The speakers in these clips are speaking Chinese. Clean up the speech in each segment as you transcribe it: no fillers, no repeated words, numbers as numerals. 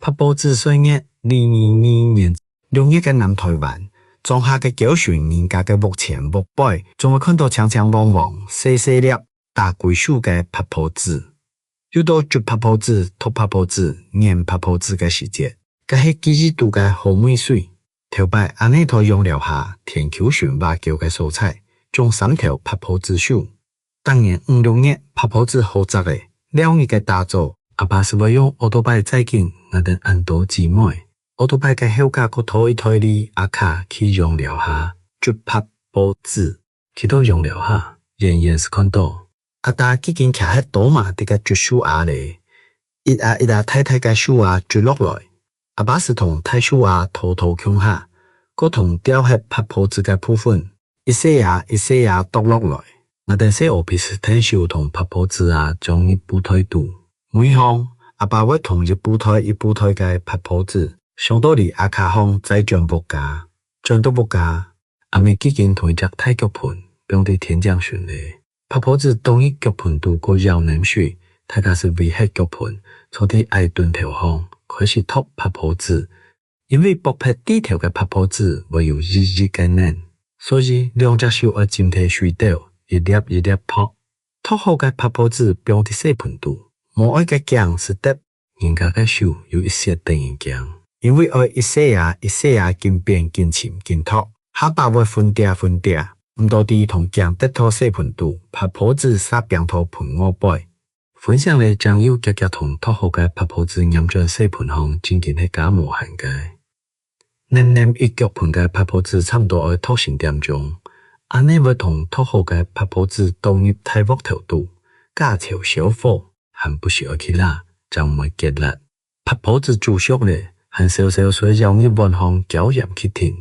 拍报纸岁月2022年6月嘅南台灣，種下嘅9旬人家嘅目前目標，仲會看到長長黃黃、細細粒、大龜數嘅拍報紙。又到竹拍報紙、土拍報紙、粘拍報紙嘅時節，嗰係幾度嘅好美水。頭擺安尼台用料下田球選挖叫嘅素材，種3條拍報紙樹。當年5、6月拍報紙好雜嘅，兩日嘅打造。阿爸是會用奧多拜再建我哋很多姊妹，奧多拜嘅後架個拖一拖哩阿卡去用料下，竹拍報紙，去到用料下，仍然是看到阿爸幾件徛喺多嘛啲嘅竹樹下嚟，一下睇睇嘅樹下竹落來，阿爸是同睇樹下偷偷向下，個同雕喺拍報紙嘅部分，一些下剁落來，我哋些我平時睇樹同拍報紙啊，將一步推度。每項阿爸會同一步推嘅拍報紙，上到嚟阿卡行再將木架，將到木架，阿咪幾件同一隻太極盤，用啲天將船嚟。拍報紙當一腳盤度過繞南水，大家是為黑腳盤，從啲愛頓條行開始托拍報紙，因為薄拍低條嘅拍報紙會有日嘅難，所以兩隻手要尖體水掉，一粒拍，托好嘅拍報紙標啲細盤度。冇愛嘅鏡是得，人家嘅手有一些等於鏡，因為愛一些見變見潛見托，下巴會分嗲，唔到啲同鏡得拖細盤度，拍報紙撒邊拖盤我背，分享嚟將要夾同托好嘅拍報紙飲咗細盤行，漸漸係假無限嘅。黏一腳盤嘅拍報紙差唔多愛拖成點鐘，安尼會同托好嘅拍報紙倒入太鑊頭度，加條小火。很不需要去啦，就唔會結辣。拍報紙煮熟咧，很少水讓一碗行攪鹽去停，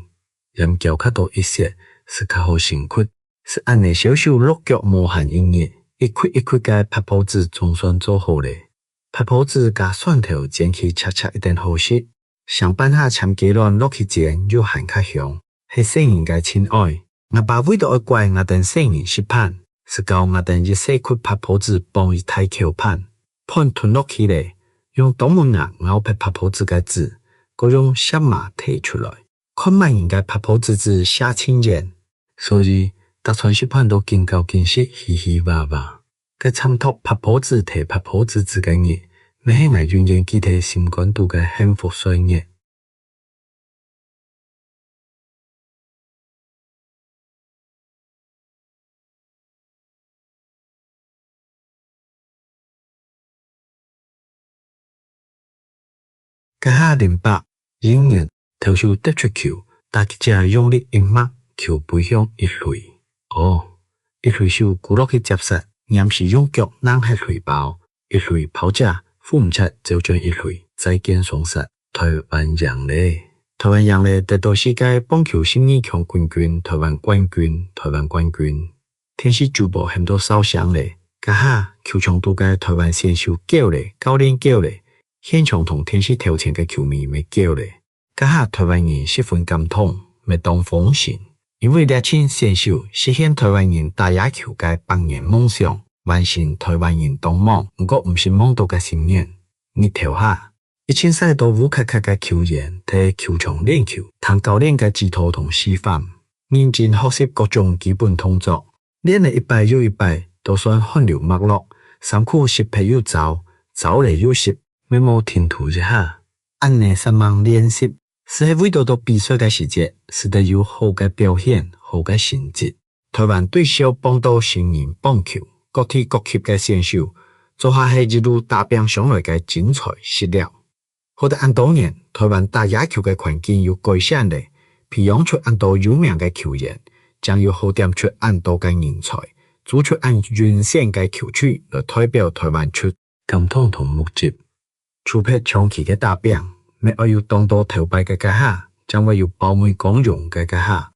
鹽攪較多一些，是較好成骨。是按呢少少落腳無限營業，一塊嘅拍報紙總算做好咧。拍報紙加蒜頭煎起切一點好食，上班下參雞卵落去煎又很較香，係聖人嘅親愛。我爸為到愛怪我等聖人食飯。是教我哋一細塊拍報紙幫一太橋盤吞落去嚟，用東門牙咬拍報紙嘅字，嗰種寫碼睇出來，看埋人嘅拍報紙字寫清簡，所以搭船食飯都見教見識，嘻嘻哇哇。嘅參托拍報紙睇拍報紙字嘅嘢，咪係咪遠遠記睇心肝度嘅幸福歲月。家下08演員投手得出球，打擊者用力一抹，球背向一壘。一壘手鼓落去接殺，臨時用腳扔喺壘包，一壘跑者扶唔出就將一壘再見雙殺。台灣贏咧，得到世界棒球12強冠軍，台灣冠軍。天使主播很多燒傷咧，家下球場度嘅台灣選手叫咧，教練叫咧。現場同天使頭前嘅球迷咪叫咧，家下台灣人十分感動，咪當風險，因為年輕選手實現台灣人打野球嘅百年夢想，完成台灣人當夢，不過唔是夢到嘅心願。你睇下，1000賽道烏卡卡嘅球員喺球場練球，談教練嘅指導同示範，認真學習各種基本動作，練了一擺又一擺，都算汗流脈絡，辛苦失皮又走嚟又濕。沒冇停圖一下，按呢3萬練習，是喺為到比賽嘅時節，是得有好嘅表現、好嘅成績。台灣對小幫到成人棒球，各體各級嘅選手，做下係一路打拼上來嘅精彩史料。好得按多年，台灣打野球嘅環境有改善咧，培養出按多有名嘅球員，將要好點出按多嘅人才，做出按完善嘅球區來代表台灣出感動同目擊。除拍長期嘅打拼，咪要當到頭擺嘅家下，將會有包美光榮嘅家下。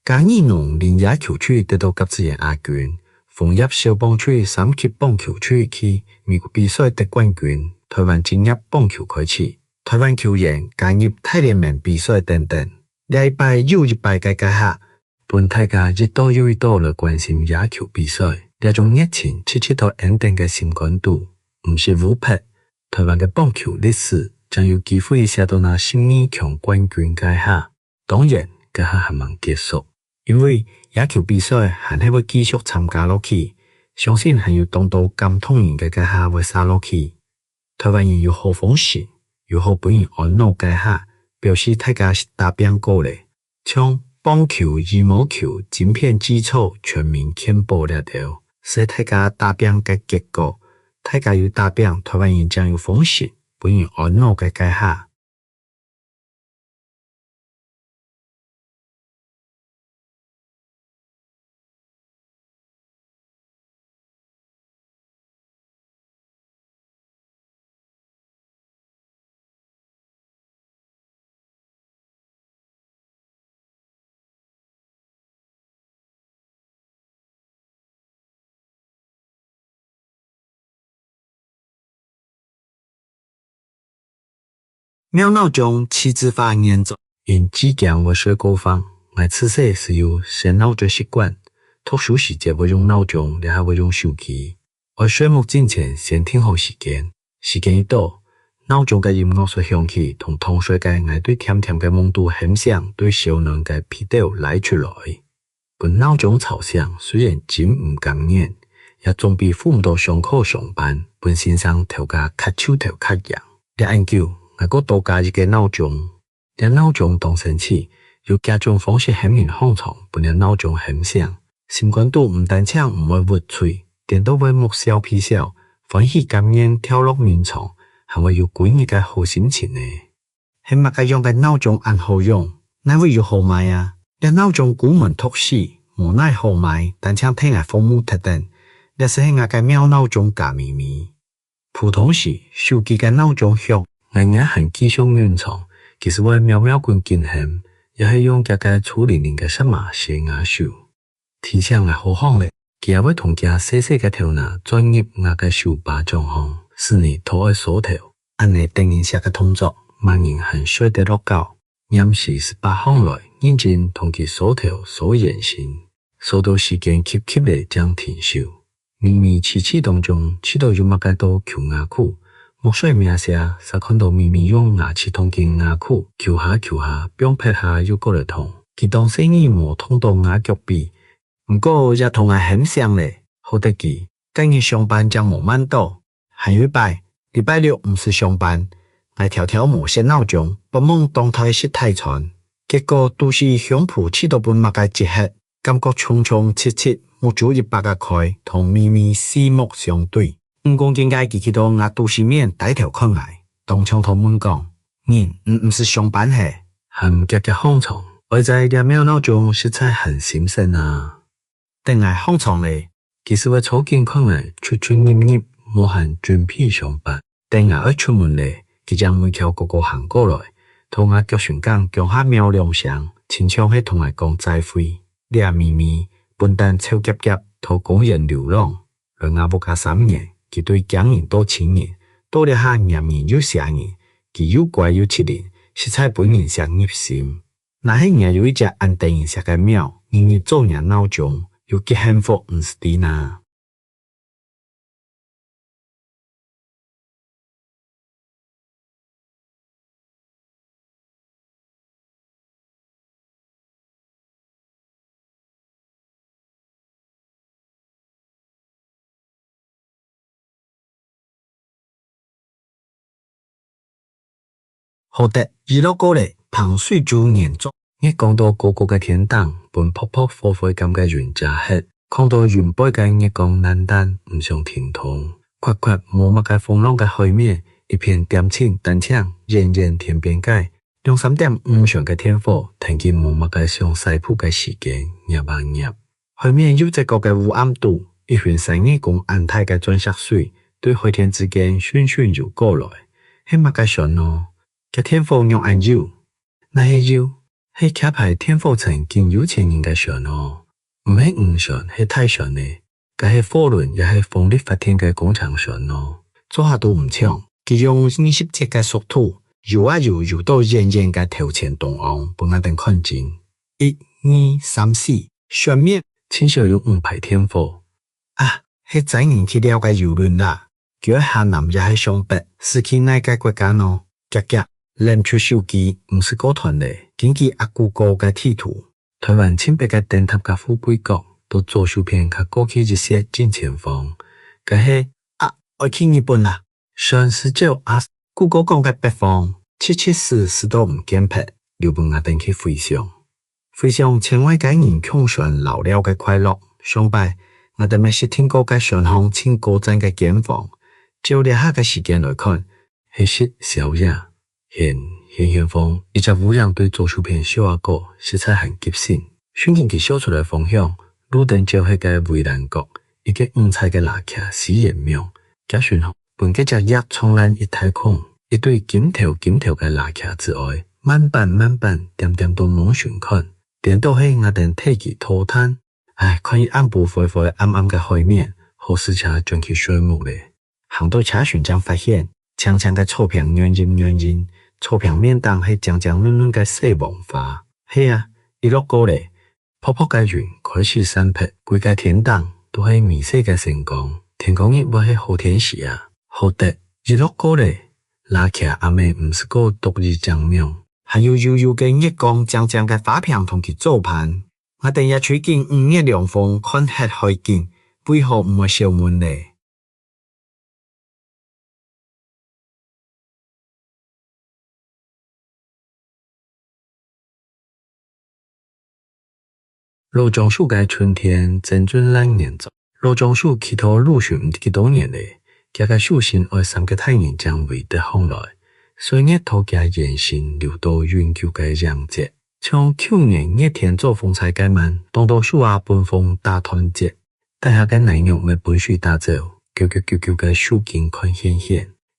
假如農連野球區得到甲子園亞軍，逢入小棒區3級棒球區去美國比賽得冠軍，台灣進入棒球開始，台灣球員加入大聯盟比賽等等，一擺又一擺嘅家下，本大家一多又一多來關心野球比賽，呢種熱情切切到穩定嘅心感度，唔是胡拍。台灣嘅棒球歷史將有機會寫到那心理強冠軍階下。當然，階下還未結束，因為野球比賽還係會繼續參加落去，相信還有當到感動人嘅階下會殺落去。台灣人有好風氣，有好本人安樂階下，表示大家是打拼過嚟，像棒球、羽毛球、晶片基礎全面填補了掉，使大家打拼嘅結果。大家有打拼，台灣人將有風氣，本人安樂嘅階下。廟鬧鐘起自發嚴重，因之前我睡過房，我自細是有先鬧鐘習慣，特殊時節會用鬧鐘，然後會用手機。我睡夢之前先聽好時間，時間一到，鬧鐘嘅音樂所響起，同同睡嘅我對甜甜嘅夢度很像，對小能嘅皮豆來出來。本鬧鐘吵響，雖然真唔甘願，也總比父母到上課上班，本身上頭家較手頭較癢。你研究。我個多加一個鬧鐘，連鬧鐘當神器，有加種方式很明放床，本連鬧鐘很響，心肝度唔單槍唔會鬱喙，電都會目笑皮笑，歡喜甘願跳落眠床，還會有幾日嘅好心情呢。係乜嘅用嘅鬧鐘按好用，哪會有好賣啊？連鬧鐘古門托死，無奈好賣，單槍聽下風母特登，你是係我嘅喵鬧鐘假咪咪。普通時手機嘅鬧鐘響。我還繼續眠床，其實我喵喵棍經驗，也係用這個處理人嘅什麼寫牙手，提醒我好行咧，佢也會同佢細細嘅頭腦專業我嘅手把狀況，使你頭愛鎖頭，按你定一下嘅動作，萬人很睡得落覺，任時18行來，認真同佢鎖頭鎖眼睛，鎖到時間急急地將停手，咪咪痴痴當中，痴到有乜嘅都求牙箍。木水名下，才看到咪咪用牙齒痛見牙箍，求下，表皮下又過來痛。佢當生意冇痛到牙腳臂，不過也同我很像咧，好得意。今日上班將冇慢到，下禮拜六唔是上班，我條冇set鬧鐘，不夢當台食太餐，結果都是香鋪吃到半麥嘅節氣，感覺衝切，冇足100個塊，同咪咪四目相對。唔講點解佢到我都市面帶條看來，當場同門講，唔是上班係，很夾放床。我在2秒鬧鐘實在很心神啊。等我放床咧，其實我草根看來出入，冇很準備上班。等我一出門咧，佢將門口個行過來，同我腳船講講下喵兩聲，親像係同我講再會。你咪咪笨蛋臭夾，同工人流浪，來我冇加3年。佢對講人多情人，多了下廿年又寫人，佢又乖又切人，實在本人上入心。那係人有一隻安定下嘅廟，日做人鬧鐘，又幾幸福唔是啲呐。好的，娛樂過嚟，彭水珠嚴重。一講到個個嘅天堂，本撲撲火火咁嘅原炸黑，看到原本嘅一講難單，唔想天堂，闊冇乜嘅風浪嘅海面，一片點青單槍，人天邊界，2、3點5上嘅天火，聽見冇乜嘅上西鋪嘅時間，入。海面有一個嘅烏暗度，一片生意公安泰嘅鑽石水，對海天之間旋游過來，係乜嘅船咯？嘅天火用按油，那係油，係卡牌天火曾經有錢人嘅船咯，唔係五船，係太船咧，嘅係貨輪，也係風力發電嘅工廠船咯，做下都唔搶，佢用20節嘅速度，游到人嘅頭前東岸，本我等看見，1、2、3、4，上面至少有5排天火，係載人去了解遊輪啦，叫下南也係上北，是去哪個國家咯？夹夹拎出手机，唔是个团咧，根据阿古高嘅地图，台湾清北嘅灯塔甲富贵角，都左手边甲过去一些正前方，个系我去日本啦。上19古高讲嘅北方，774是都唔见僻，日本阿等去飞翔。飞翔千万嘅人共享老了嘅快乐。上拜我哋咪是聽過嘅上航請高站嘅檢房，照呢下嘅時間來看，係實小野現風，一隻烏羊對左手邊小阿哥色彩很急性，選擇佢小出來方向，路燈照喺嘅圍欄角，一個五彩嘅拉卡死人廟，加上本嘅隻野蒼藍一太空，一對金條嘅拉卡之外，慢板點都冇旋看，點都係我哋睇佢拖攤。看伊暗部灰暗嘅海面，好似車將佢水木咧。行到車船將發現，長嘅草坪軟，草坪面當係漿嫩嘅細黃花。係一落過嚟，泡嘅雲開始散劈，規個天當都係微細嘅星光。天光日會係好天時好得一落過嚟，拉起阿妹唔是個獨立장면，還有悠悠嘅日光漿嘅花片同佢做伴。我哋也取見午夜涼風看黑海景，背後唔係小門嚟。羅莊樹嘅春天真正兩年咗，羅莊樹起頭陸續唔幾多年嚟，佢嘅樹身愛三個太陽將圍得紅來，所以頭嘅延伸流到永久嘅陽節。像去年熱天做風采嘅晚，當到樹下本風大團結，大下嘅內容咪本樹打走，叫嘅樹根看顯。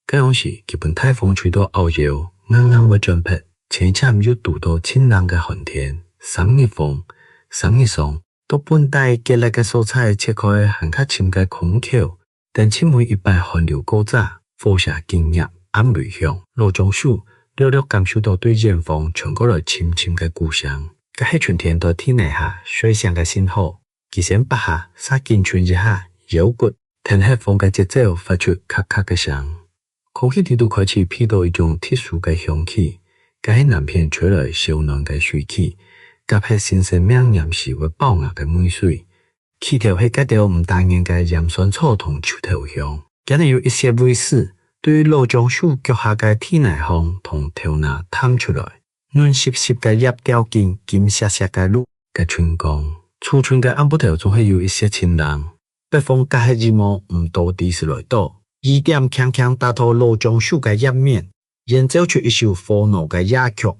嗰樣時，基本颱風吹到澳洲，啱會轉劈，前站又堵到清冷嘅寒天，三熱風、三熱霜，都本帶結力嘅蔬菜切開很較深嘅孔口，但前每一擺寒流過早，火下經驗暗微香，羅種樹。略感受到對遠方傳過來深嘅故鄉。嗰係春天到天底下水上嘅信號，其實北下沙見春一下腰骨，聽黑風嘅節奏發出咔咔嘅聲。空氣都開始飄到一種特殊嘅香氣，嗰係南邊吹來小暖嘅水氣，夾係新鮮命鹽時會爆芽嘅梅水。氣頭係夾到唔單元嘅鹽酸草同樹頭香，梗係有一些味絲。對羅莊樹腳下嘅天內風同頭拿探出來，暖濕嘅葉掉進金色嘅露嘅春光，初春嘅暗部頭總係有一些清涼。北風隔係日暮唔到地時來到，2點鏘打到羅莊樹嘅葉面，演奏出一首火怒嘅野曲，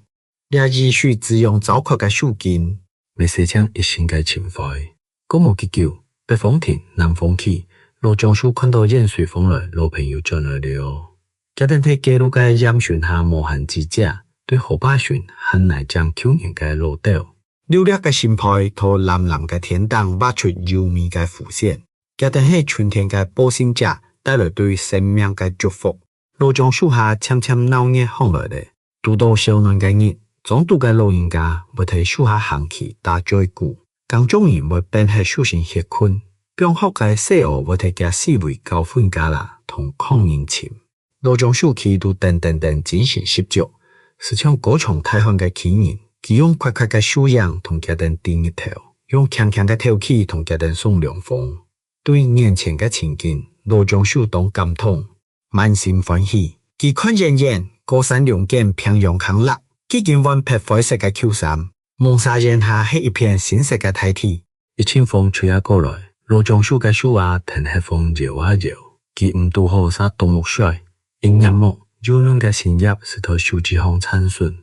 也依序自用糟粕嘅樹根，咪寫成一生嘅情懷。嗰無結局，北風停，南風起。羅莊樹看到遠水風來，老朋友轉來了。家陣喺街路嘅鹽船下無限之者，對河巴船很難將去年嘅路島。溜略嘅心態同藍嘅天當挖出幽微嘅弧線。家陣喺春天嘅保鮮者帶來對生命嘅祝福。羅莊樹下悄鬧熱響來咧，拄到小暖嘅日，中度嘅老人家會喺樹下行起打嘴鼓，江中人會變喺樹上歇困。中學嘅細學會睇嘅思維教訓家啦，同抗人情。羅莊樹企度等進行習作，是像高雄太行嘅企業，佢用快嘅樹葉同家人頂一頭，用強嘅透氣同家人送涼風。對眼前嘅情景，羅莊樹當感動，滿心歡喜。佢看遠高山龍間平陽康樂，幾件彎撇灰色嘅秋衫，蒙沙檐下係一片鮮色嘅大地。一陣風吹過來。羅莊樹嘅樹啊，聽黑風搖，佢唔拄好曬動木水，因眼目幼嫩嘅新葉是頭樹枝項參順。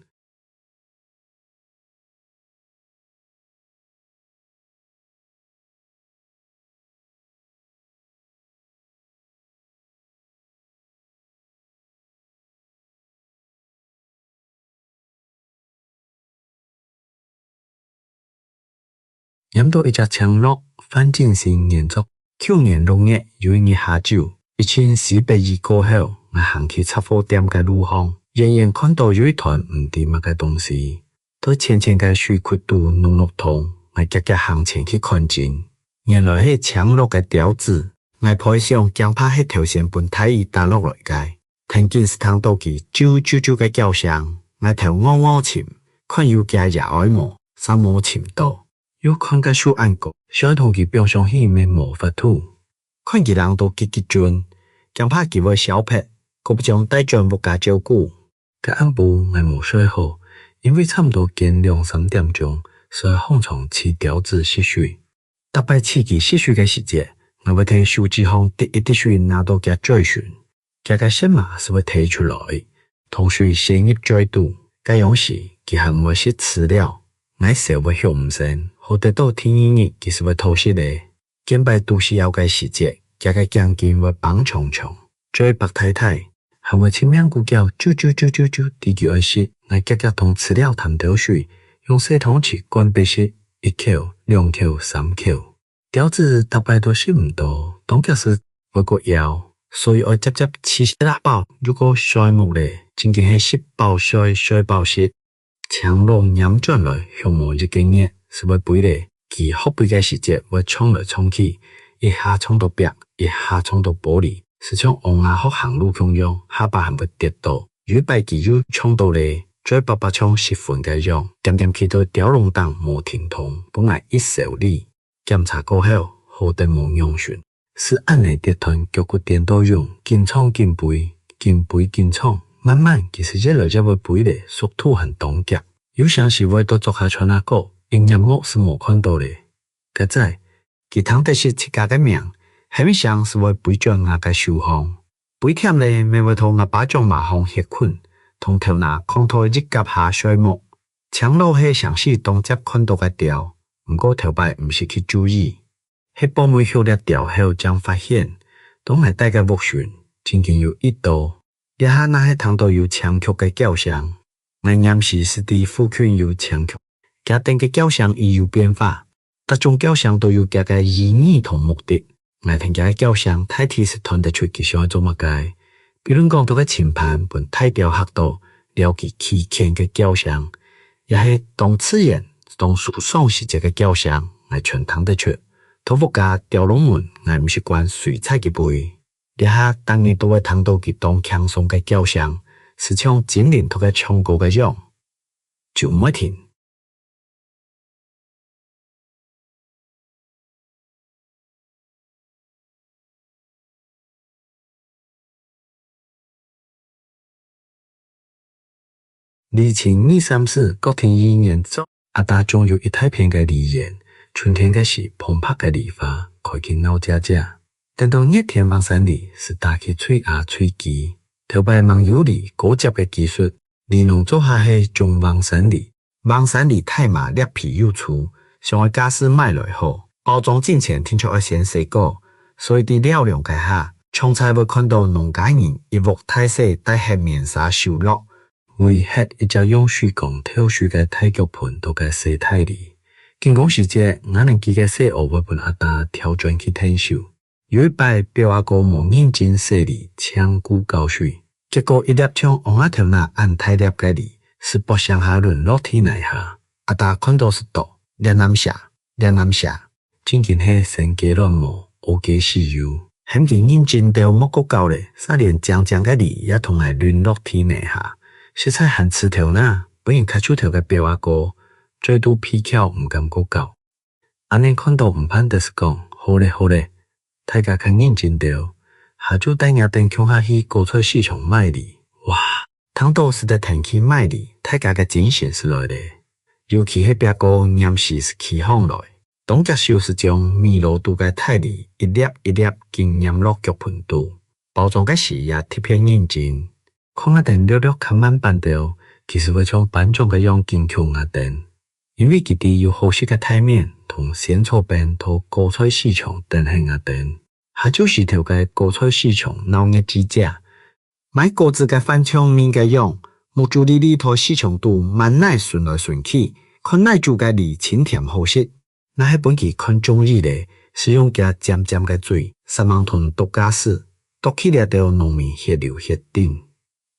飲到一隻青綠，反正是延續。去年6月有一日下晝，1400億過後，我行去雜貨店嘅路上，遠看到有一團唔知乜嘅東西，到淺嘅水窟度濃湯，我夾行前去看見，原來係青綠嘅雕子，我配上驚怕係條線本體打落來嘅。天见是通倒去啾啾啾嘅叫声，我头兀兀沉，看有加热爱毛，三毛沉到，又看个手按过，想同佢表上去面无法度，看佢人都急急轉，驚怕佢會小撇，佢不將帶轉冇加照顧。嘅暗部我冇睡好，因為差唔多近2、3點鐘，所以放床飼條子洗水。特別刺激洗水嘅時節，我會睇手指上滴一滴水拿到嘅嘴唇，嘅個聲碼是會睇出來，同水先入嘴肚。嘅樣時，佢係唔會食飼料，我手會向唔成，好得到天熱佢是會偷食嘅。見擺都是有嘅時節，嘅個頸肩會綁長長，嘴白太太。係會前面股叫啾啾啾啾啾地叫而食，我夾夾同飼料淡掉水，用細桶匙灌鼻食，1口、2口、3口。條子特別都食唔到，當腳是會個搖，所以我接接吃得飽。如果衰木咧，真正係食飽衰，衰飽食。強龍飲轉來，向無一經驗，是會背咧，其後背嘅時節會衝來衝去，一下衝到壁，一下衝到玻璃。是像黃牙學行路咁樣，下巴係會跌到，如擺佢要衝到嚟，嘴巴巴衝10分嘅樣，點點去到吊龍檔無停通，本來一手力，檢查過後，好得無用算，是按嚟跌斷腳骨電到用，緊衝緊背，緊背緊衝，慢慢其實一來就會背咧，速度很當腳，有時是會到做下穿下個，營養我是無看到咧，個仔，佢躺得是自家嘅命。係咪像是會背著我嘅手行，背忝咧，咪會同我把將麻行血困，同頭拿抗台一夾下水木，強路係嘗試當接看到嘅條，唔過頭擺唔是去注意，喺保妹曉得條後將發現，當係帶嘅木船，僅僅有1度，一下那係聽到有長曲嘅叫聲，我啱時是啲附近有長曲，家庭嘅叫聲亦有變化，各種叫聲都有佢嘅意義同目的。我聽嘅叫聲太貼是睇得出佢想做乜嘅，比如講到嘅前盤本太調黑到了解期間嘅叫聲，也係當自然當訴訟時節嘅叫聲，我全聽得出。土木家吊龍門，我唔是關水彩嘅背，一下當你都會聽到佢當輕鬆嘅叫聲，是像精靈同嘅唱歌嘅樣，就唔會停。2024國庭議員中，阿達仲有一大片嘅梨園，春天嘅時澎湃嘅梨花，開見老姐姐。等到熱天望山梨是打起吹牙吹機，頭擺望有梨高級嘅技術，梨農做下係種望山梨，望山梨太麻裂皮又粗，想要家私買來後，包裝之前聽出要先洗過，所以啲料量嘅下，從菜會看到農家人一鑊太細帶黑面紗收落。為吃一隻用水缸挑水嘅太極盤到嘅洗太梨，經過時節，我能記嘅洗學會伴阿達調轉去聽手。有一擺表阿哥無認真洗梨，搶古高水，結果一粒槍往阿頭那按太粒嘅梨，是不上下輪落地內下。阿達看到是毒，兩南下，真正係神機亂舞，惡機使用。很見認真到莫個高咧，撒連將嘅梨也同係淪落地內下。食材很刺頭呢，本人開出頭嘅表阿哥，最多皮巧唔敢過高。阿年看到唔盼就是講，好咧，大家看認真掉，下晝帶我等鄉下去高菜市場買梨，哇，聽到是得停去買梨，大家嘅精神是來的，尤其係表哥啱時是起行來，當家手是將米露度嘅太梨一粒一粒經驗落腳盤度，包裝嘅時也貼片認真。看阿等略略看慢板掉，其實會從板中嘅樣堅強阿等，因為佢哋有好食嘅台面同鮮草餅同高菜市場等係阿等，下就是條嘅高菜市場鬧嘅之家，買果子嘅飯場面嘅樣，木珠哩哩同市場度慢奶順來順去，看奶煮嘅梨清甜好食，那係本期看中意咧，是用嘅尖尖嘅嘴，3萬噸獨家絲，讀起來到農民血流血丁。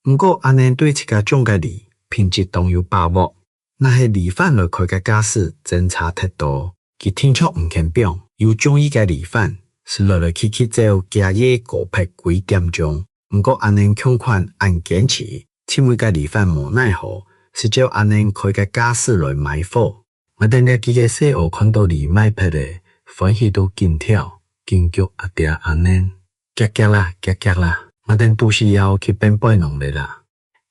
唔過阿年對自家種嘅梨品質當有把握，那係梨販來開嘅家私真差太多，佢聽出唔肯表，有中意嘅梨販是來去走假夜高拍幾點鐘，毋过安尼强款按坚持，因为个疑犯无奈何，是照安尼开个假释来埋伏。我等了几个细学看到李麦拍的，欢喜到惊跳，惊叫阿爹安尼，夹夹啦，夹夹啦，我等都是要去变背农的啦。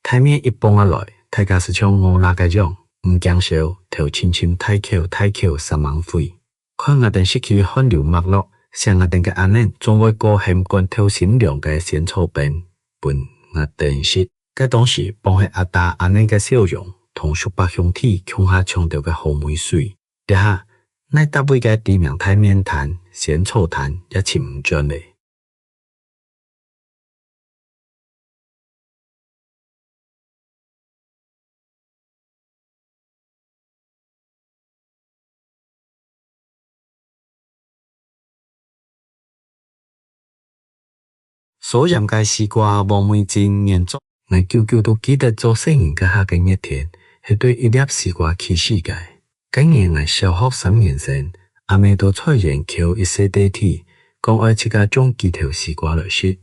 台面一蹦下来，大家是像乌拉个种，毋惊笑，头轻轻太口3万岁。看我等失去汗流脉络。像我等个安尼，总会高喊罐头善良嘅仙草饼，本我等是，该当时帮喺阿大安尼嘅笑容，同叔伯兄弟向下强调嘅好美水。一下，乃搭配嘅地名太面談、仙草談一切唔盡嚟。所以嘅西瓜黃梅真嚴重，我久久都記得做細人嘅下嘅一天，係對一粒西瓜起始嘅。今年我小學3年生，阿妹到菜園求一些地鐵，講愛自家種幾條西瓜來食。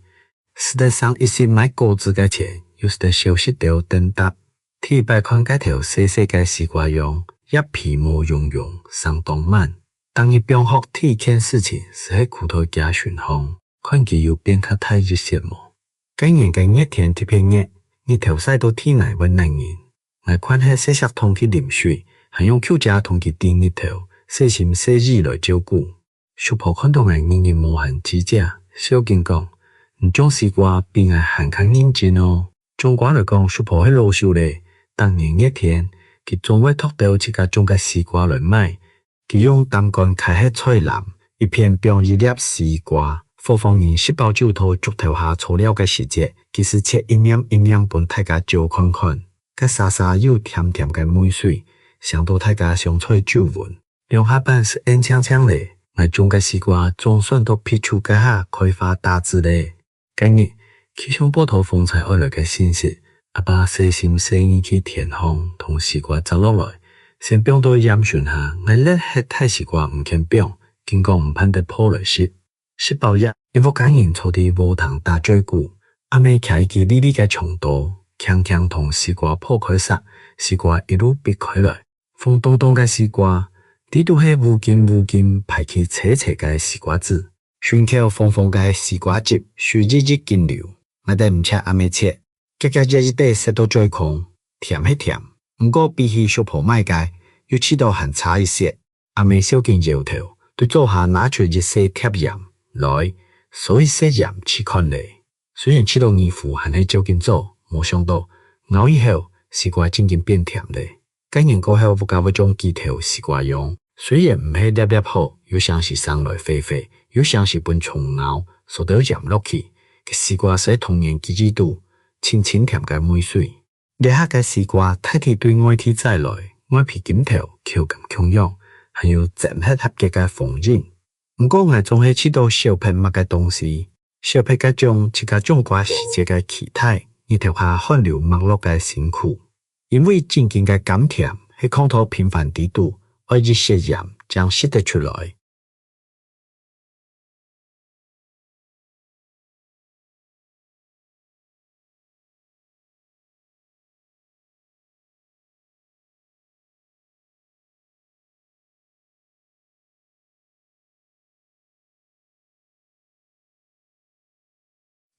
實際上一時買果子嘅錢，有時得小息掉等答。鐵擺看嗰條細細嘅西瓜樣，一皮毛茸茸，相當慢。當一邊學第一件事情是喺苦頭加巡航。看佢有變較太熱舌麼？今年嘅熱天特別熱，日頭曬到天涯溫能人。我看係細石桶去淋水，還用口夾桶去墊日頭，細心細意來照顧。叔婆看到我仍然無限指責，小勁講：唔種西瓜比我還較認真哦。總括來講，叔婆係老手咧。當年熱天，佢總會托到自家種嘅西瓜來賣，佢用擔桿開喺菜籃，一片變一粒西瓜。貨放人10包酒頭竹頭下粗料嘅時節，其實切一兩一兩本大家照看看，個沙沙又甜甜嘅梅水，想到大家上菜就聞。兩下半是硬嗆嗆咧，我種嘅西瓜總算都批出嘅下開花大枝咧。今日氣象報道風采而來嘅信息，阿爸細心細意去田烘同西瓜摘落來，先放到鹽水下，我叻係太西瓜唔肯放，經過唔盼得破來食。10包日，因為感應坐啲無糖打最久，阿妹徛起哩哩嘅長度，強強同西瓜破開殺，西瓜一路逼開來，風東東嘅西瓜，呢度係無盡排起斜斜嘅西瓜籽，順口豐豐嘅西瓜汁，水滋滋見流，我哋唔切阿妹切，夾夾一啲食到最空，甜係甜，唔過比起小婆買嘅，要吃到還差一些。阿妹小見搖頭，對桌下拿出一些貼鹽。來，所以些鹽吃看嚟。雖然知道衣服還係照緊做，冇想到咬以後西瓜漸漸變甜咧。今年過後，我教會種幾條西瓜用，雖然唔係粒粒好，又像是生來肥肥，又像是本蟲咬，所到鹽落去，嘅西瓜使童年記憶度，清清甜嘅梅水。呢下嘅西瓜睇睇對外體再來，外皮金頭，口感強揚，還有整合合格嘅風景。唔過我總係知道小朋乜嘅東西，小朋嘅種自家種瓜時節嘅期待，而條下汗流脈絡嘅辛苦，因為真正嘅甘甜係抗到平凡地度，愛熱些鹽將食得出來。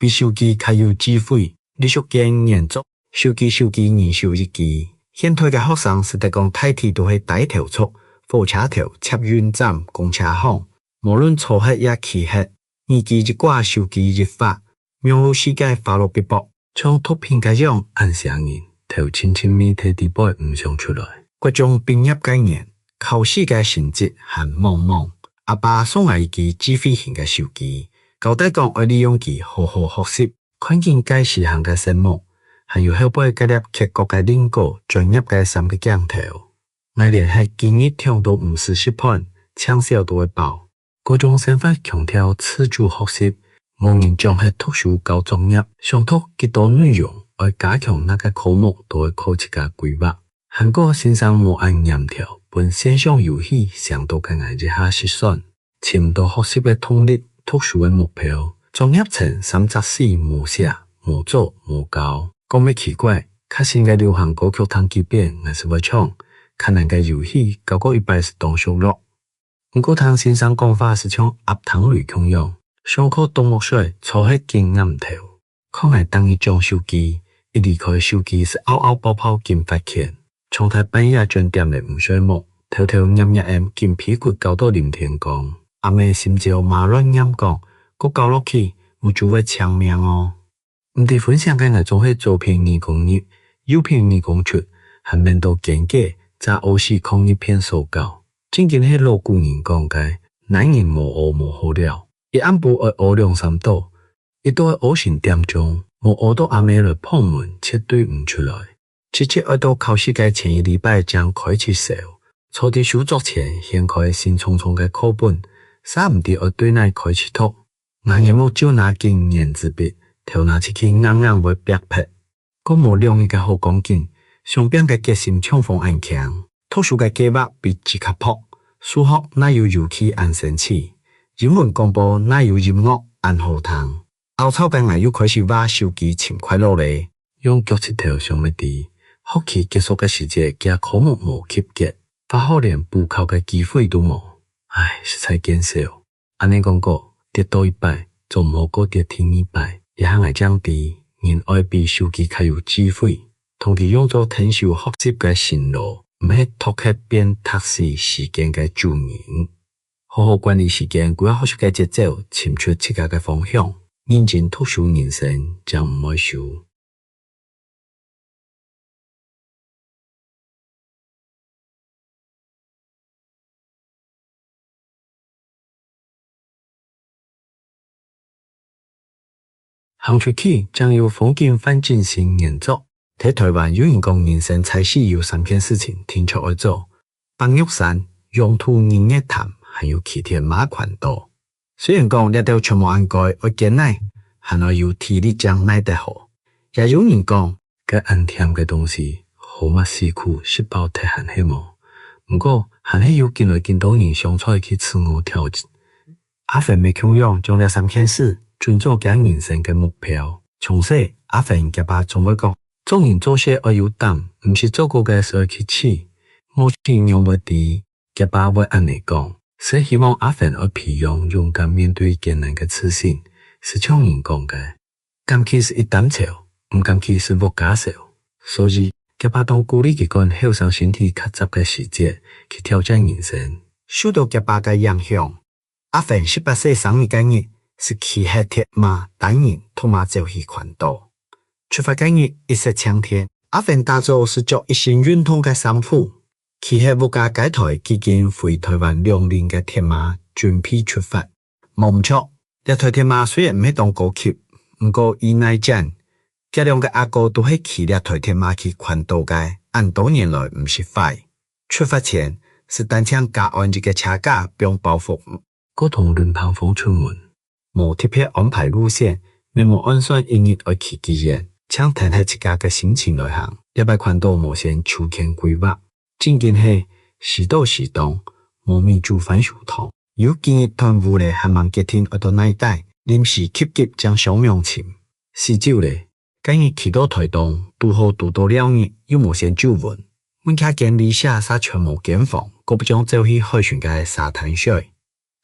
比手機較有智慧，你熟見研究，手機研修一記。現代嘅學生實在講大體都係大條速，火車頭、捷運站、公車行，無論初學也期學，耳機一掛手機一發，秒世界花落筆薄，像圖片嘅樣按聲音，頭輕輕咪睇啲背唔想出來。嗰種畢業嘅年，考試嘅成績很茫茫，阿爸送我一記智慧型嘅手機。交代講愛利用佢好好學習，看見該時行嘅項目，還有後背嗰粒劇國嘅領導專業嘅3個鏡頭。我連係建議聽到50盤，搶小都會爆。嗰種想法強調自主學習，無人將係讀書教專業，上讀幾多內容，愛加強那個科目都會靠自家規劃。韓國先生冇按嚴條，本線上遊戲相當嘅愛一下實算，潛到學習嘅動力。讀書嘅目標，專業層3.4冇寫，无做无教，讲要奇怪，较新嘅流行歌曲通基本也是要唱，较难嘅游戏交过一摆是当熟络。不过通先生讲法是像鸭汤类共样，上课动木水，初迄金暗头，可能当伊装手机，一离开手机是嗷嗷爆爆金发现，窗台半夜转点的唔睡梦，偷偷念念 M 金屁股搞到林天光，阿妹心照马乱念讲，佮搞落去，我就会抢命哦。唔伫分享嘅那种係左片二公日，右片二公出，係面到見嘅，在歐時抗一片手稿。正經係老古人講嘅，男人無學無好了，一暗晡會學兩三道，一到學成點鐘，無學到阿妹來碰門，絕對唔出來。直接愛到考試嘅前一禮拜將開始寫，坐喺書桌前掀開新重重嘅課本，啥唔啲愛對內開始讀，眼眼冇就拿經驗字筆。頭拿起去硬硬會白拍，個無兩個好講勁，上邊嘅決心衝鋒暗強，讀書嘅計劃比自較迫，數學哪有遊戲按神奇，英文廣播哪有音樂按好聽，後草邊又開始挖手機尋快樂咧，用腳趾頭上乜啲，學期結束嘅時節嘅科目無及格，發好連補考嘅機會都冇，唉，實在減少。按你講過，跌到一擺，就唔好過跌停一擺。也行來降低，人愛比手機較有智慧，同佢用作聽受學習嘅線路，唔係拖客變讀書時間嘅主人。好好管理時間，規劃學習嘅節奏，尋出自家嘅方向，認真讀書人生將唔會輸。行出去將有風景翻進行研作。喺台灣有人講人生在世有3件事情聽出而做：放玉山、用途日月潭，還有騎鐵馬環島。雖然講呢條全部應該會艱難，還要有體力將耐得好。也有人講，個安甜嘅東西，好乜辛苦是包太寒氣冇。不過寒氣有見來見到人相出去自我調節。阿芬未強用將呢3件事。盡做緊人生嘅目標，從細阿芬嘅爸總會講，做人做事要有膽，唔是做過嘅事要去試。我形容唔啲，嘅爸會按你講，是希望阿芬要培養勇敢面對艱難嘅自信，是像人講嘅，敢去是一擔潮，唔敢去是無假笑。所以嘅爸都鼓勵佢講，後生身體較雜嘅時節去挑戰人生。受到嘅爸嘅影響，阿芬18歲生日嗰日。是騎黑鐵馬單人同馬走去環島。出發嗰日一色青天，阿芬打造是着一身運動嘅衫褲，騎喺國家街台基金回台灣2年嘅鐵馬準備出發。冇唔錯，呢台鐵馬雖然唔係當高級，不過意內戰，這兩個阿哥都係騎呢台鐵馬去環島嘅，按多年來唔是快。出發前是單槍架安一個車架，不用包袱，個同輪棚風出門。冇特別安排路線，沒冇按算一日要去幾遠，請睇睇自家嘅心情來行。一擺環島冇先抽籤規劃，正經係時到時當，冇咪煮飯熟湯。有見一團烏咧，還忙結天愛到內帶，臨時急急將小명침試酒咧，今日去到台東，拄好拄到2日，又冇先酒運。阮家見離下沙全無間房，個不將走去海船嘅沙灘水。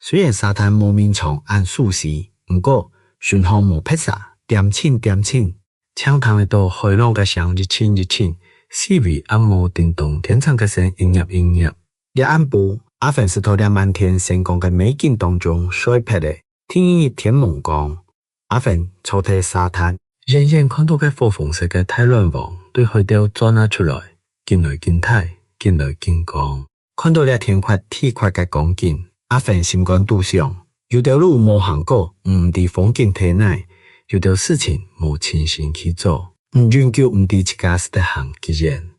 雖然沙灘冇面床按舒適，不過巡航冇撇沙，點清，搶灘到海浪嘅聲一清，四圍按摩電動天窗嘅聲音入。一暗晡，阿芬是頭兩漫天星光嘅美景當中水拍的，天一天蒙光。阿芬坐喺沙灘，遠遠看到嘅火紅色嘅太陽王對海釣轉咗出來，見來見睇，見來見光，看到呢天塊鐵塊嘅光景。阿芬心肝肚想，有條路冇行過，唔啲風景睇耐；有條事情冇親身去做，唔願叫唔啲自家是得行嘅人。